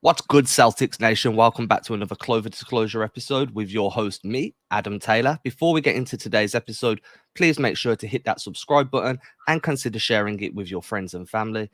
What's good, Celtics Nation? Welcome back to another Clover Disclosure episode with your host, me, Adam Taylor. Before we get into today's episode, please make sure to hit that subscribe button and consider sharing it with your friends and family.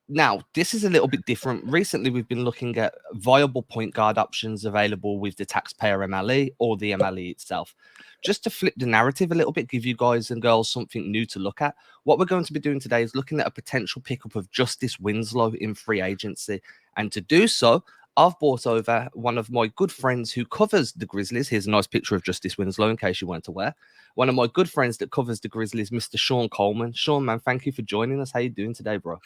Now, this is a little bit different. Recently, we've been looking at viable point guard options available with the taxpayer MLE or the MLE itself. Just to flip the narrative a little bit, give you guys and girls something new to look at. What we're going to be doing today is looking at a potential pickup of Justise Winslow in free agency. And to do so, I've brought over one of my good friends who covers the Grizzlies. Here's a nice picture of Justise Winslow in case you weren't aware. One of my good friends that covers the Grizzlies, Mr. Sean Coleman. Sean, man, thank you for joining us. How you doing today, bro?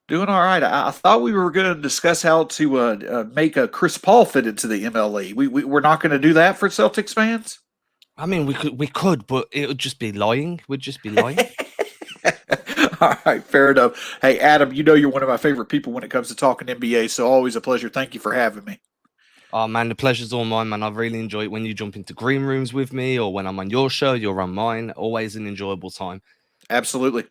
Doing all right. I thought we were going to discuss how to make a Chris Paul fit into the MLE. We're not going to do that for Celtics fans. I mean, we could, but it would just be lying. We'd just be lying. All right, fair enough. Hey, Adam, you know you're one of my favorite people when it comes to talking NBA, so always a pleasure. Thank you for having me. Oh, man, the pleasure's all mine, man. I really enjoy it when you jump into green rooms with me or when I'm on your show, you're on mine. Always an enjoyable time. Absolutely.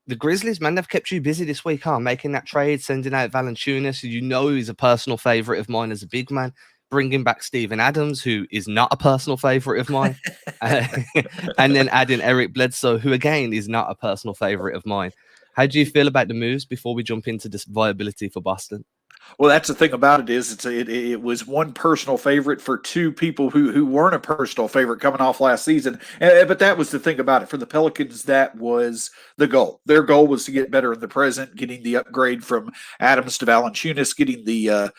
The Grizzlies, man, they've kept you busy this week, huh? Making that trade, sending out Valanciunas, who you know is a personal favorite of mine as a big man, bringing back Steven Adams, who is not a personal favorite of mine, and then adding Eric Bledsoe, who again is not a personal favorite of mine. How do you feel about the moves before we jump into this viability for Boston? Well, that's the thing about it is it was one personal favorite for two people who weren't a personal favorite coming off last season. But that was the thing about it. For the Pelicans, that was the goal. Their goal was to get better in the present, getting the upgrade from Adams to Valanciunas, getting the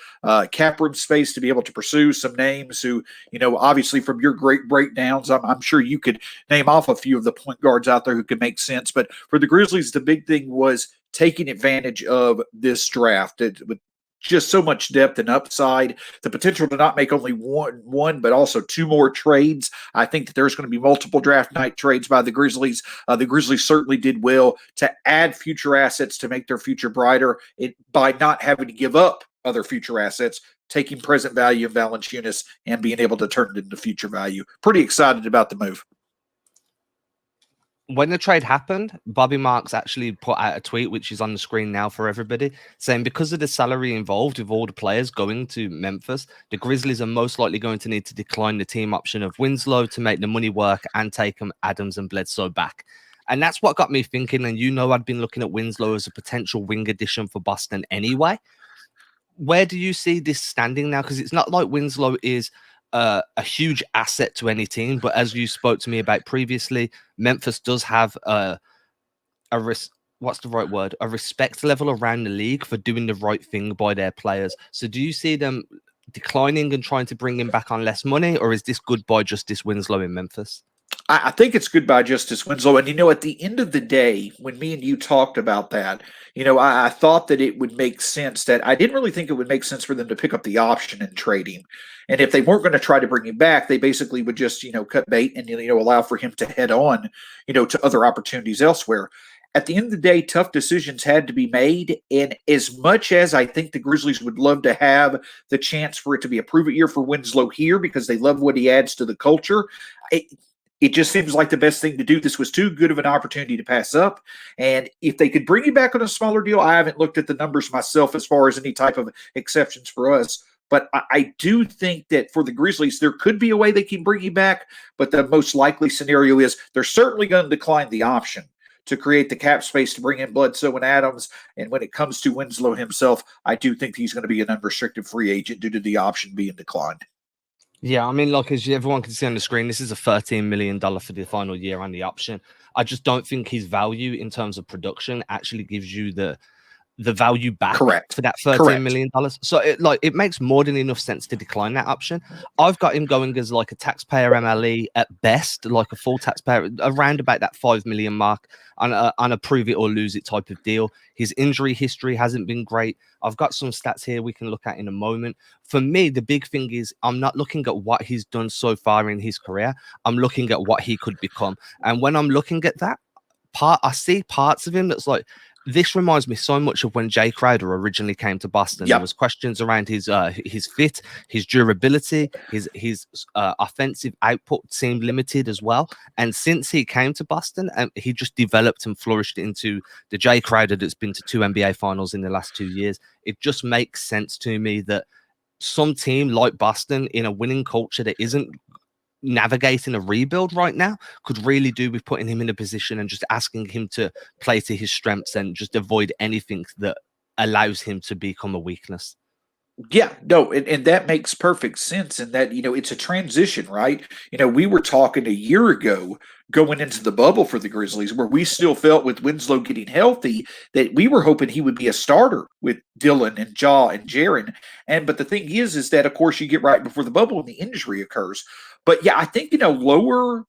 cap room space to be able to pursue some names who, obviously from your great breakdowns, I'm sure you could name off a few of the point guards out there who could make sense. But for the Grizzlies, the big thing was taking advantage of this draft. With just so much depth and upside, the potential to not make only one, but also two more trades. I think that there's going to be multiple draft night trades by the Grizzlies. The Grizzlies certainly did well to add future assets to make their future brighter by not having to give up other future assets, taking present value of Valanciunas and being able to turn it into future value. Pretty excited about the move. When the trade happened, Bobby Marks actually put out a tweet, which is on the screen now for everybody, saying because of the salary involved with all the players going to Memphis, the Grizzlies are most likely going to need to decline the team option of Winslow to make the money work and take Adams and Bledsoe back. And that's what got me thinking. And I'd been looking at Winslow as a potential wing addition for Boston anyway. Where do you see this standing now? Because it's not like Winslow is a huge asset to any team, but as you spoke to me about previously, Memphis does have a respect level around the league for doing the right thing by their players. So do you see them declining and trying to bring him back on less money, or is this good by Justise Winslow in Memphis? I think it's good by Justise Winslow. And, at the end of the day, when me and you talked about that, I thought that it would make sense that I didn't really think it would make sense for them to pick up the option and trade him. And if they weren't going to try to bring him back, they basically would just, cut bait and, allow for him to head on, to other opportunities elsewhere. At the end of the day, tough decisions had to be made. And as much as I think the Grizzlies would love to have the chance for it to be a prove-it year for Winslow here because they love what he adds to the culture, it just seems like the best thing to do. This was too good of an opportunity to pass up. And if they could bring you back on a smaller deal, I haven't looked at the numbers myself as far as any type of exceptions for us. But I do think that for the Grizzlies, there could be a way they can bring you back. But the most likely scenario is they're certainly going to decline the option to create the cap space to bring in Bledsoe and Adams. And when it comes to Winslow himself, I do think he's going to be an unrestricted free agent due to the option being declined. Yeah, I mean, like as everyone can see on the screen, this is a $13 million for the final year on the option. I just don't think his value in terms of production actually gives you the value back for that $13 million. So it makes more than enough sense to decline that option. I've got him going as like a taxpayer MLE at best, like a full taxpayer around about that $5 million mark on a prove it or lose it type of deal. His injury history hasn't been great. I've got some stats here we can look at in a moment. For me, the big thing is I'm not looking at what he's done so far in his career. I'm looking at what he could become. And when I'm looking at that, I see parts of him that's like, this reminds me so much of when Jay Crowder originally came to Boston. There was questions around his fit, his durability, his offensive output seemed limited as well. And since he came to Boston, he just developed and flourished into the Jay Crowder that's been to 2 NBA finals in the last 2 years. It just makes sense to me that some team like Boston in a winning culture that isn't navigating a rebuild right now could really do with putting him in a position and just asking him to play to his strengths and just avoid anything that allows him to become a weakness. Yeah, no, and that makes perfect sense. And that, it's a transition, right? We were talking a year ago going into the bubble for the Grizzlies, where we still felt with Winslow getting healthy that we were hoping he would be a starter with Dylan and Ja and Jaren. But the thing is that, of course, you get right before the bubble and the injury occurs. But yeah, I think, lower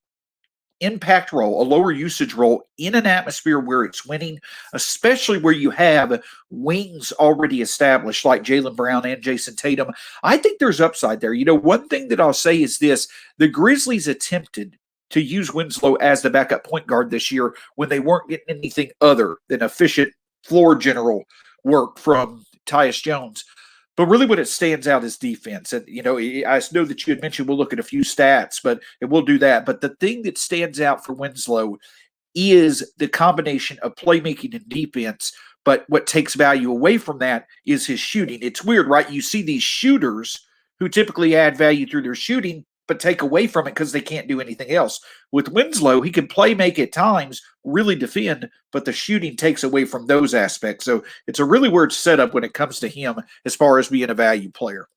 impact role, a lower usage role in an atmosphere where it's winning, especially where you have wings already established like Jaylen Brown and Jason Tatum. I think there's upside there. One thing that I'll say is this: the Grizzlies attempted to use Winslow as the backup point guard this year when they weren't getting anything other than efficient floor general work from Tyus Jones. But really what it stands out is defense. And, I know that you had mentioned we'll look at a few stats, and we'll do that. But the thing that stands out for Winslow is the combination of playmaking and defense. But what takes value away from that is his shooting. It's weird, right? You see these shooters who typically add value through their shooting, but take away from it because they can't do anything else. With Winslow, he can play make at times, really defend, but the shooting takes away from those aspects. So it's a really weird setup when it comes to him as far as being a value player.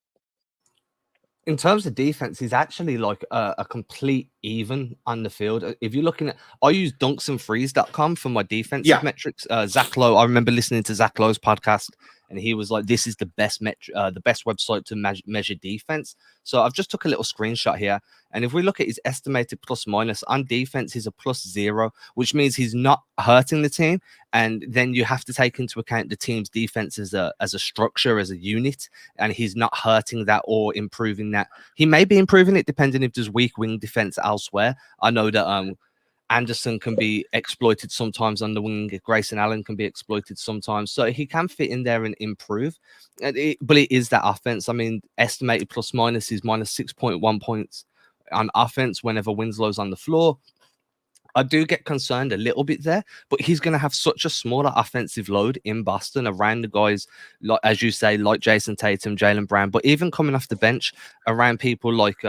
In terms of defense, he's actually like a complete even on the field. If you're looking at, I use dunksandfreeze.com for my defensive metrics. Zach Lowe, I remember listening to Zach Lowe's podcast, and he was like, this is the best website to measure defense. So I've just took a little screenshot here. And if we look at his estimated plus minus on defense, he's a +0, which means he's not hurting the team. And then you have to take into account the team's defense as a structure, as a unit, and he's not hurting that or improving that. He may be improving it depending if there's weak wing defense elsewhere. I know that Anderson can be exploited sometimes on the wing. Grayson Allen can be exploited sometimes. So he can fit in there and improve. But it is that offense. I mean, estimated plus minus is -6.1 points on offense whenever Winslow's on the floor. I do get concerned a little bit there, but he's going to have such a smaller offensive load in Boston around the guys, like, as you say, like Jason Tatum, Jaylen Brown, but even coming off the bench around people like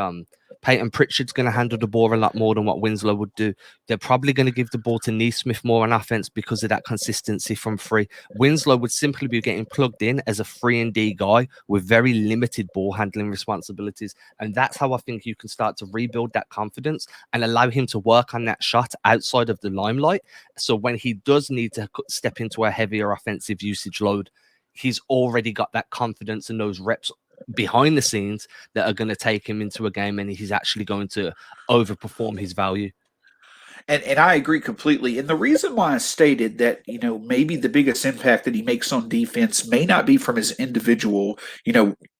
Peyton Pritchard's going to handle the ball a lot more than what Winslow would do. They're probably going to give the ball to Neesmith more on offense because of that consistency from free. Winslow would simply be getting plugged in as a 3-and-D guy with very limited ball handling responsibilities. And that's how I think you can start to rebuild that confidence and allow him to work on that shot outside of the limelight. So when he does need to step into a heavier offensive usage load, he's already got that confidence and those reps behind the scenes that are going to take him into a game, and he's actually going to overperform his value. And I agree completely. And the reason why I stated that, maybe the biggest impact that he makes on defense may not be from his individual,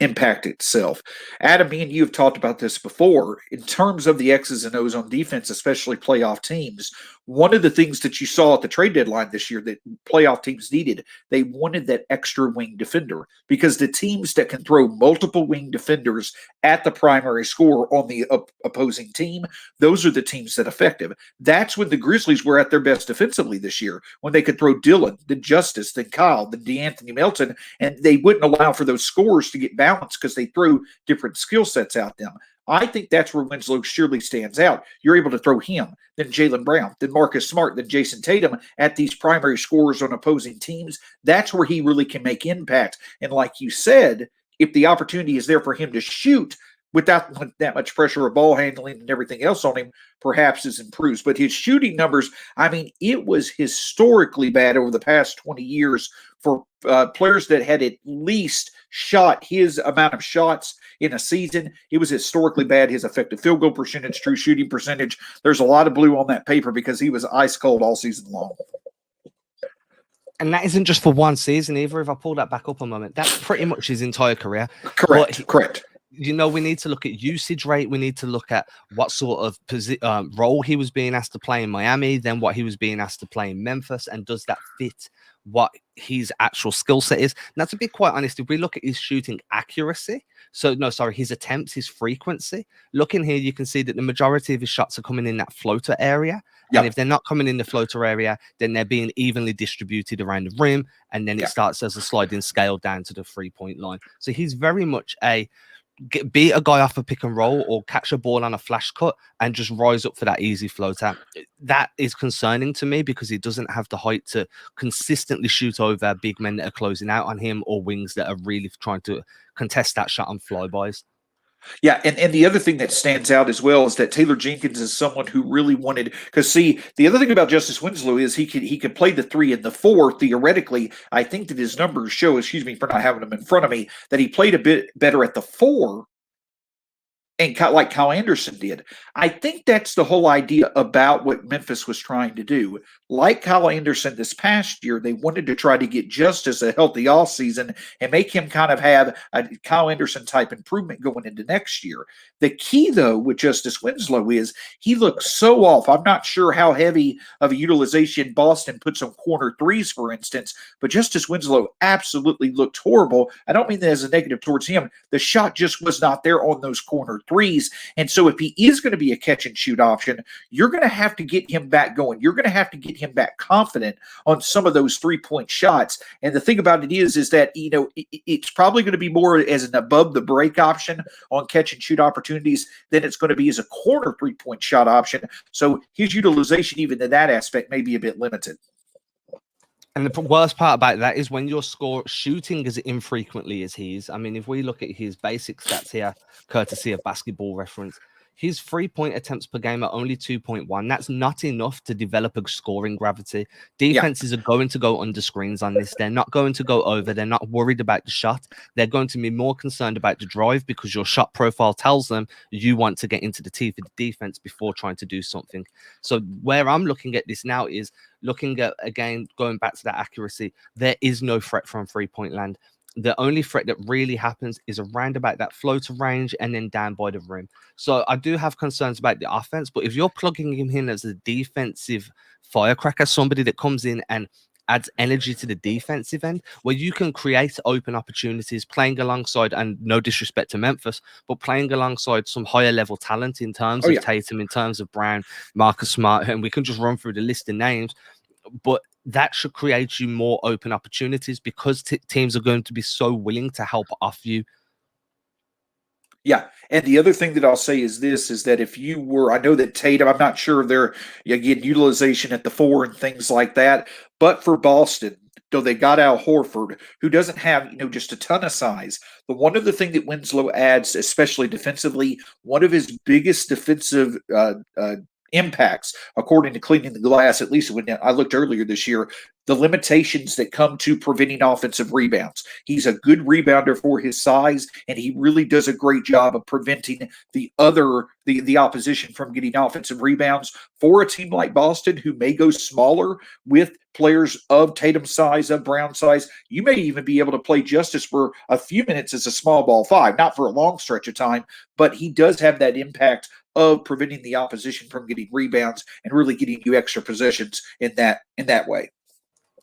impact itself. Adam, me and you have talked about this before. In terms of the X's and O's on defense, especially playoff teams, one of the things that you saw at the trade deadline this year that playoff teams needed, they wanted that extra wing defender, because the teams that can throw multiple wing defenders at the primary scorer on the opposing team, those are the teams that are effective. That's when the Grizzlies were at their best defensively this year, when they could throw Dylan, then Justise, then Kyle, then DeAnthony Melton, and they wouldn't allow for those scorers to get balanced because they threw different skill sets out them. I think that's where Winslow surely stands out. You're able to throw him, then Jaylen Brown, then Marcus Smart, then Jason Tatum at these primary scorers on opposing teams. That's where he really can make impact. And like you said, if the opportunity is there for him to shoot without that much pressure of ball handling and everything else on him, perhaps it improves. But his shooting numbers, I mean, it was historically bad over the past 20 years for players that had at least shot his amount of shots in a season. It was historically bad. His effective field goal percentage, true shooting percentage, there's a lot of blue on that paper because he was ice cold all season long. And that isn't just for one season either. If I pull that back up a moment, that's pretty much his entire career. Correct. We need to look at usage rate. We need to look at what sort of role he was being asked to play in Miami, then what he was being asked to play in Memphis, and does that fit what his actual skill set is. Now, to be quite honest, if we look at his shooting accuracy, his attempts, his frequency, looking here, you can see that the majority of his shots are coming in that floater area. And if they're not coming in the floater area, then they're being evenly distributed around the rim. And then it starts as a sliding scale down to the 3-point line. So he's very much beat a guy off a pick and roll or catch a ball on a flash cut and just rise up for that easy floater. That is concerning to me because he doesn't have the height to consistently shoot over big men that are closing out on him or wings that are really trying to contest that shot on flybys. Yeah, and the other thing that stands out as well is that Taylor Jenkins is someone who really wanted, because see, the other thing about Justise Winslow is he could play the 3 and the 4 theoretically. I think that his numbers show, excuse me for not having them in front of me, that he played a bit better at the 4 and like Kyle Anderson did. I think that's the whole idea about what Memphis was trying to do. Like Kyle Anderson this past year, they wanted to try to get Justise a healthy offseason and make him kind of have a Kyle Anderson type improvement going into next year. The key, though, with Justise Winslow is he looks so off. I'm not sure how heavy of a utilization Boston puts on corner threes, for instance, but Justise Winslow absolutely looked horrible. I don't mean that as a negative towards him. The shot just was not there on those corner threes. And so if he is going to be a catch and shoot option, you're going to have to get him back going. You're going to have to get him back confident on some of those 3-point shots. And the thing about it is that, it's probably going to be more as an above the break option on catch and shoot opportunities than it's going to be as a corner 3-point shot option. So his utilization, even in that aspect, may be a bit limited. And the worst part about that is when you're shooting as infrequently as he is. I mean, if we look at his basic stats here, courtesy of Basketball Reference, his 3-point attempts per game are only 2.1. That's not enough to develop a scoring gravity. Defenses are going to go under screens on this. They're not going to go over. They're not worried about the shot. They're going to be more concerned about the drive because your shot profile tells them you want to get into the teeth of the defense before trying to do something. So where I'm looking at this now is looking at, again, going back to that accuracy, there is no threat from 3-point land. The only threat that really happens is around about that floater range and then down by the rim. So I do have concerns about the offense, but if you're plugging him in as a defensive firecracker, somebody that comes in and adds energy to the defensive end, where you can create open opportunities playing alongside, and no disrespect to Memphis, but playing alongside some higher level talent in terms of Tatum, in terms of Brown, Marcus Smart, and we can just run through the list of names. But that should create you more open opportunities because teams are going to be so willing to help off you. Yeah, and the other thing that I'll say is this, is that if you were, I know that Tatum, I'm not sure of their, again, utilization at the 4 and things like that, but for Boston, though they got Al Horford, who doesn't have, just a ton of size, the one other thing that Winslow adds, especially defensively, one of his biggest defensive impacts, according to Cleaning the Glass, at least when I looked earlier this year, the limitations that come to preventing offensive rebounds. He's a good rebounder for his size, and he really does a great job of preventing the opposition from getting offensive rebounds. For a team like Boston, who may go smaller with players of Tatum size, of Brown size, you may even be able to play Justise for a few minutes as a small ball 5, not for a long stretch of time, but he does have that impact of preventing the opposition from getting rebounds and really getting you extra possessions in that way.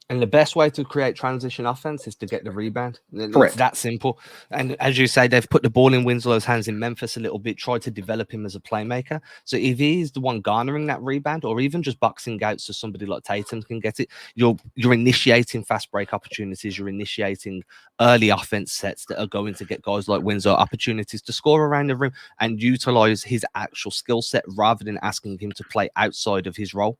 And the best way to create transition offense is to get the rebound. Correct. It's that simple. And as you say, they've put the ball in Winslow's hands in Memphis a little bit, tried to develop him as a playmaker. So if he's the one garnering that rebound, or even just boxing out so somebody like Tatum can get it, you're initiating fast break opportunities. You're initiating early offense sets that are going to get guys like Winslow opportunities to score around the rim and utilize his actual skill set rather than asking him to play outside of his role.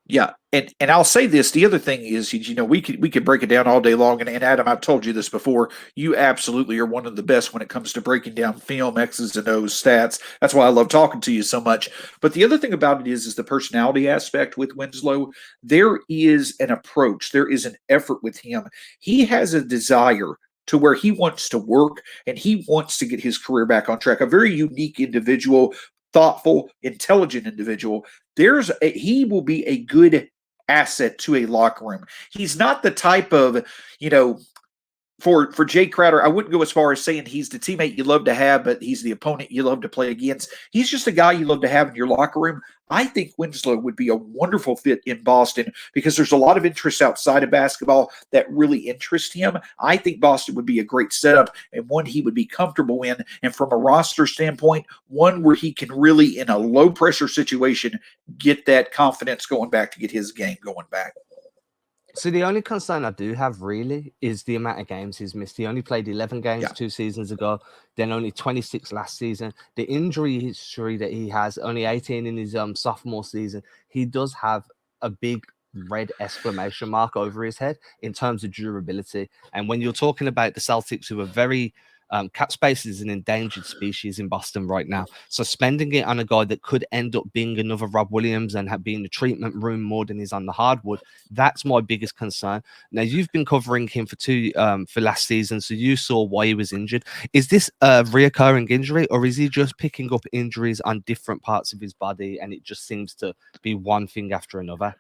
Yeah, and I'll say this. The other thing is, we could break it down all day long. And Adam, I've told you this before. You absolutely are one of the best when it comes to breaking down film, X's and O's, stats. That's why I love talking to you so much. But the other thing about it is the personality aspect with Winslow. There is an approach. There is an effort with him. He has a desire to where he wants to work and he wants to get his career back on track. A very unique individual, thoughtful, intelligent individual. He will be a good asset to a locker room. He's not the type of, for Jay Crowder, I wouldn't go as far as saying he's the teammate you love to have, but he's the opponent you love to play against. He's just a guy you love to have in your locker room. I think Winslow would be a wonderful fit in Boston because there's a lot of interest outside of basketball that really interest him. I think Boston would be a great setup and one he would be comfortable in. And from a roster standpoint, one where he can really, in a low pressure situation, get that confidence going back to get his game going back. So the only concern I do have really is the amount of games he's missed. He only played 11 games 2 seasons ago, then only 26 last season. The injury history that he has, only 18 in his sophomore season, he does have a big red exclamation mark over his head in terms of durability. And when you're talking about the Celtics, who are very cap space is an endangered species in Boston right now. So spending it on a guy that could end up being another Rob Williams and have been in the treatment room more than he's on the hardwood, that's my biggest concern. Now, you've been covering him for last season, so you saw why he was injured. Is this a reoccurring injury, or is he just picking up injuries on different parts of his body and it just seems to be one thing after another?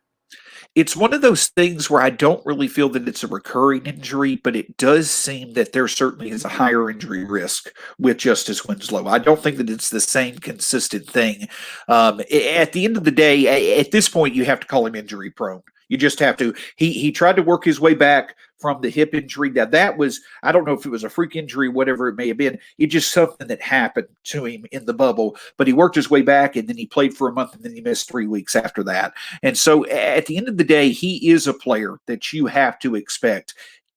It's one of those things where I don't really feel that it's a recurring injury, but it does seem that there certainly is a higher injury risk with Justise Winslow. I don't think that it's the same consistent thing. At the end of the day, at this point, you have to call him injury prone. You just have to. He tried to work his way back from the hip injury. Now that was, I don't know if it was a freak injury, whatever it may have been. It's just something that happened to him in the bubble. But he worked his way back, and then he played for a month, and then he missed 3 weeks after that. And so at the end of the day, he is a player that you have to expect.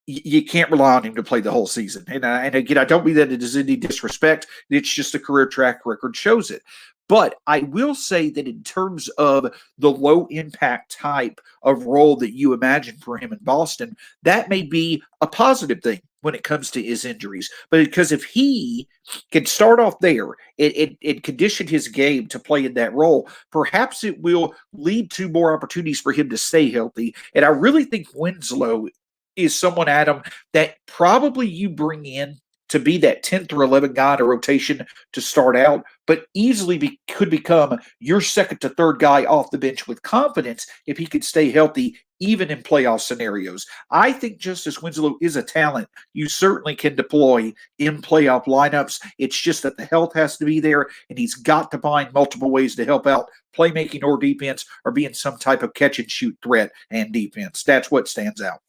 You can't rely on him to play the whole season. And again, I don't mean that it is any disrespect. It's just a career track record shows it. But I will say that in terms of the low impact type of role that you imagine for him in Boston, that may be a positive thing when it comes to his injuries. But because if he can start off there and condition his game to play in that role, perhaps it will lead to more opportunities for him to stay healthy. And I really think Winslow is someone, Adam, that probably you bring in to be that 10th or 11th guy in a rotation to start out, but easily could become your second to third guy off the bench with confidence if he could stay healthy, even in playoff scenarios. I think Justise Winslow is a talent you certainly can deploy in playoff lineups. It's just that the health has to be there, and he's got to find multiple ways to help out playmaking or defense or being some type of catch and shoot threat and defense. That's what stands out.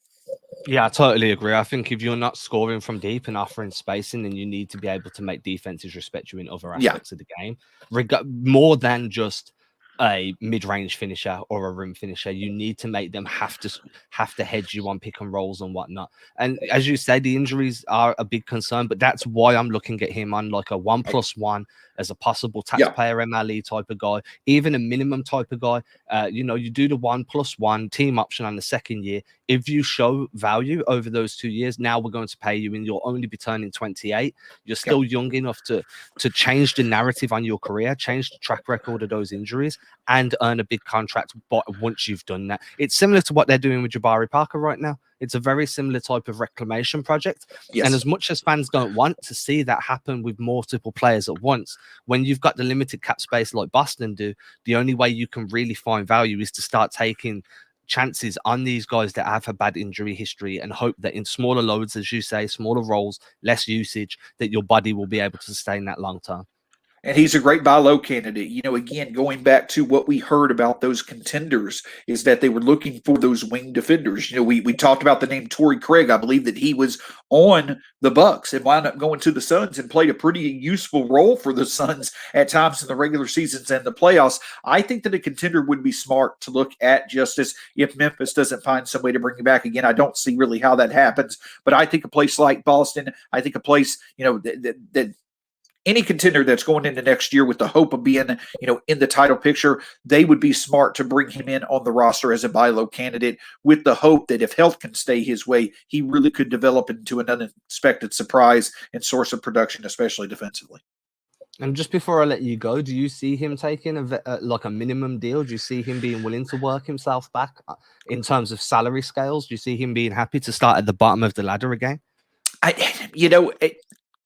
Yeah, I totally agree. I think if you're not scoring from deep and offering spacing, then you need to be able to make defenses respect you in other aspects of the game, more than just a mid-range finisher or a rim finisher. You need to make them have to hedge you on pick and rolls and whatnot. And as you say, the injuries are a big concern, but that's why I'm looking at him on like a 1+1 as a possible taxpayer MLE type of guy, even a minimum type of guy. You do the 1+1 team option on the second year. If you show value over those 2 years, now we're going to pay you, and you'll only be turning 28. You're still young enough to change the narrative on your career, change the track record of those injuries, and earn a big contract. But once you've done that, it's similar to what they're doing with Jabari Parker right now. It's a very similar type of reclamation project. Yes. And as much as fans don't want to see that happen with multiple players at once, when you've got the limited cap space like Boston do, the only way you can really find value is to start taking chances on these guys that have a bad injury history and hope that in smaller loads, as you say, smaller roles, less usage, that your body will be able to sustain that long term. And he's a great buy low candidate. Again, going back to what we heard about those contenders is that they were looking for those wing defenders. We talked about the name Torrey Craig. I believe that he was on the Bucks and wound up going to the Suns and played a pretty useful role for the Suns at times in the regular seasons and the playoffs. I think that a contender would be smart to look at Justise if Memphis doesn't find some way to bring him back. Again, I don't see really how that happens, but I think a place like Boston, I think a place, that any contender that's going into next year with the hope of being, in the title picture, they would be smart to bring him in on the roster as a buy low candidate with the hope that if health can stay his way, he really could develop into an unexpected surprise and source of production, especially defensively. And just before I let you go, do you see him taking a minimum deal? Do you see him being willing to work himself back in terms of salary scales? Do you see him being happy to start at the bottom of the ladder again?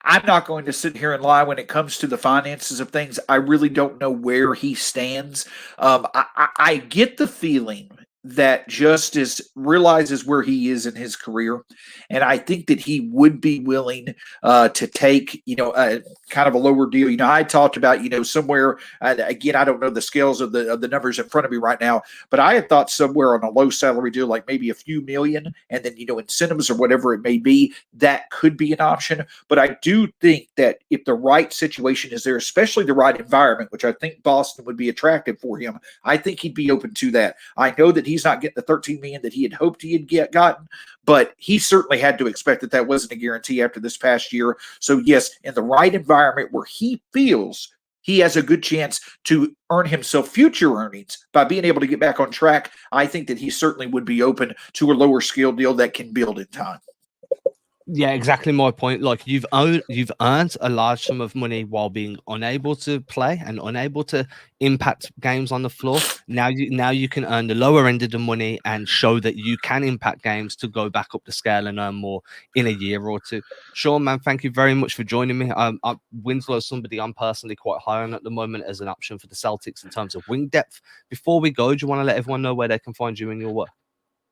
I'm not going to sit here and lie when it comes to the finances of things. I really don't know where he stands. I get the feeling that Justice realizes where he is in his career, and I think that he would be willing to take, a kind of a lower deal. I talked about, somewhere again, I don't know the scales of the numbers in front of me right now, but I had thought somewhere on a low salary deal, like maybe a few million, and then incentives or whatever it may be, that could be an option. But I do think that if the right situation is there, especially the right environment, which I think Boston would be attractive for him, I think he'd be open to that. I know that he's not getting the $13 million that he had hoped he had gotten, but he certainly had to expect that that wasn't a guarantee after this past year. So yes, in the right environment where he feels he has a good chance to earn himself future earnings by being able to get back on track, I think that he certainly would be open to a lower scale deal that can build in time. Yeah, exactly my point. Like you've earned a large sum of money while being unable to play and unable to impact games on the floor. Now you can earn the lower end of the money and show that you can impact games to go back up the scale and earn more in a year or two. Sean, man, thank you very much for joining me. Winslow is somebody I'm personally quite high on at the moment as an option for the Celtics in terms of wing depth. Before we go, do you want to let everyone know where they can find you in your work?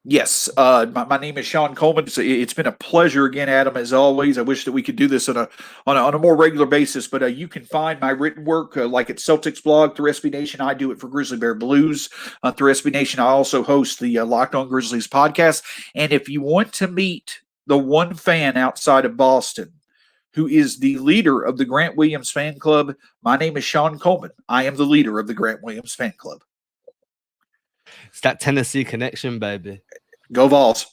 Yes, my name is Sean Coleman. It's been a pleasure again, Adam, as always. I wish that we could do this on a more regular basis, but you can find my written work like at Celtics blog through SB Nation. I do it for Grizzly Bear Blues through SB Nation. I also host the Locked On Grizzlies podcast. And if you want to meet the one fan outside of Boston who is the leader of the Grant Williams fan club, my name is Sean Coleman. I am the leader of the Grant Williams fan club. It's that Tennessee connection, baby. Go Vols.